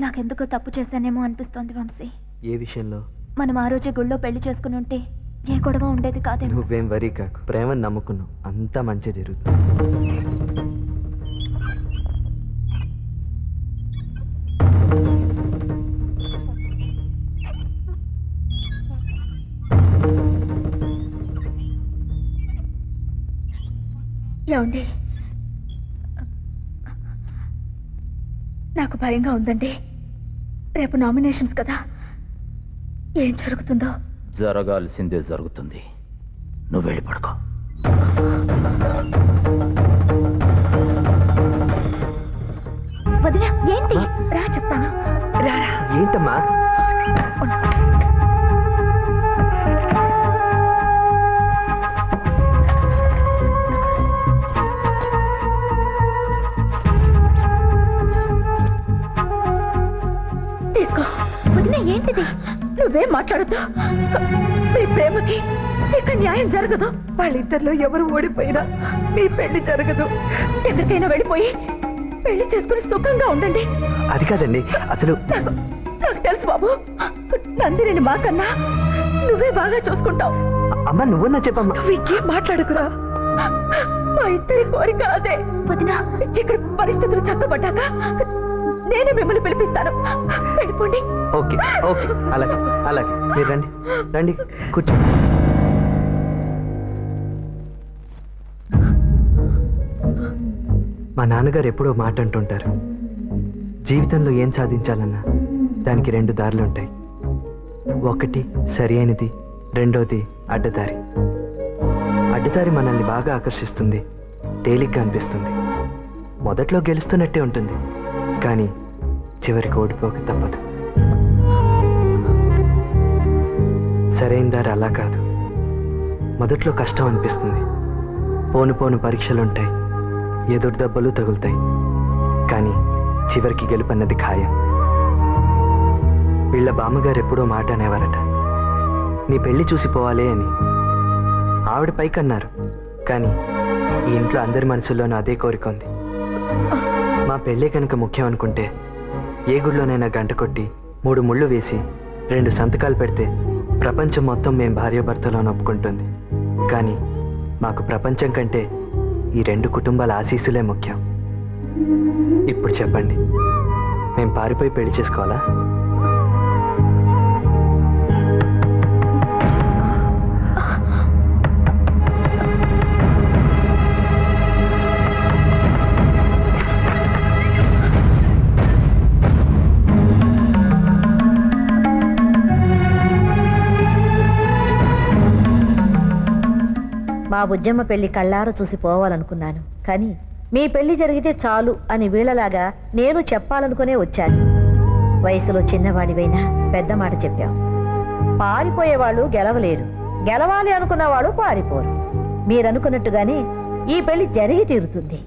నాకెందుకో తప్పు చేశానేమో అనిపిస్తోంది వంశీ. ఏ విషయంలో? మనం ఆ రోజే గుళ్ళో పెళ్లి చేసుకుని ఉంటే ఏ గొడవ ఉండేది కాదేమో. నువ్వేం వరీ కాకు, ప్రేమను నమ్ముకున్నావు, అంతా మంచి జరుగుతుంది. ఏమండి, నాకు భయంగా ఉందండి. రేపు నామినేషన్స్ కదా, ఏం జరుగుతుందో. జరగాల్సిందే జరుగుతుంది. నువ్వు వెళ్ళి పడుకో. వదినా, ఏంటి? రా చెప్తాను. రారా. ఏంటమ్మా? తీసుకో. వదినా, ఏంటిది? నువ్వేం మాట్లాడద్దు. మీ ప్రేమకి ఇక్కడ న్యాయం జరగదు. వాళ్ళిద్దరిలో ఎవరు ఓడిపోయినా మీ పెళ్లి జరగదు. ఎక్కడికైనా వెళ్ళిపోయి పెళ్లి చేసుకుని సుఖంగా ఉండండి. అది కాదండి, అసలు నాకు తెలుసు బాబు. నందిని మాకన్నా నువ్వే బాగా చూసుకుంటావు. అమ్మ నువ్వన్నా చెప్పమ్మా. నువ్వు ఇంకేం మాట్లాడుకురా. మా ఇద్దరి కోరిక అదే. వదినా, ఇక్కడ పరిస్థితులు చక్కబడ్డాక నేనే మిమ్మల్ని పిలిపిస్తాను. వెళ్ళిపోండి. ఓకే ఓకే, అలాగే అలాగే. మీరు రండి రండి, కూర్చో. మా నాన్నగారు ఎప్పుడో మాట అంటుంటారు, జీవితంలో ఏం సాధించాలన్నా దానికి రెండు దారులు ఉంటాయి. ఒకటి సరి అయినది, రెండోది అడ్డదారి. అడ్డదారి మనల్ని బాగా ఆకర్షిస్తుంది, తేలిగ్గా అనిపిస్తుంది. మొదట్లో గెలుస్తున్నట్టే ఉంటుంది, కానీ చివరికి ఓడిపోక తప్పదు. సరైన దారి అలా కాదు. మొదట్లో కష్టం అనిపిస్తుంది, పోను పోను పరీక్షలుంటాయి, ఎదురు దెబ్బలు తగులుతాయి, కానీ చివరికి గెలుపన్నది ఖాయం. వీళ్ళ బామ్మగారు ఎప్పుడో మాట అనేవారట, నీ పెళ్లి చూసిపోవాలే అని. ఆవిడ పైకన్నారు, కానీ ఈ ఇంట్లో అందరి మనసుల్లోనూ అదే కోరిక ఉంది. మా పెళ్ళే కనుక ముఖ్యం అనుకుంటే ఏ గుడిలోనైనా గంట కొట్టి 3 ముళ్ళు వేసి 2 సంతకాలు పెడితే ప్రపంచం మొత్తం మేం భార్యాభర్తలో ఒప్పుకుంటుంది. కానీ మాకు ప్రపంచం కంటే ఈ 2 కుటుంబాల ఆశీస్సులే ముఖ్యం. ఇప్పుడు చెప్పండి, మేం పారిపోయి పెళ్లి చేసుకోవాలా? మా బుజ్జమ్మ పెళ్లి కళ్ళారా చూసి పోవాలనుకున్నాను, కానీ మీ పెళ్లి జరిగితే చాలు అని వీళ్ళలాగా నేను చెప్పాలనుకునే వచ్చాను. వయసులో చిన్నవాడివైనా పెద్ద మాట చెప్పావు. పారిపోయేవాళ్ళు గెలవలేరు, గెలవాలి అనుకున్నవాడు పారిపోరు. మీరనుకున్నట్టుగానే ఈ పెళ్లి జరిగి తీరుతుంది.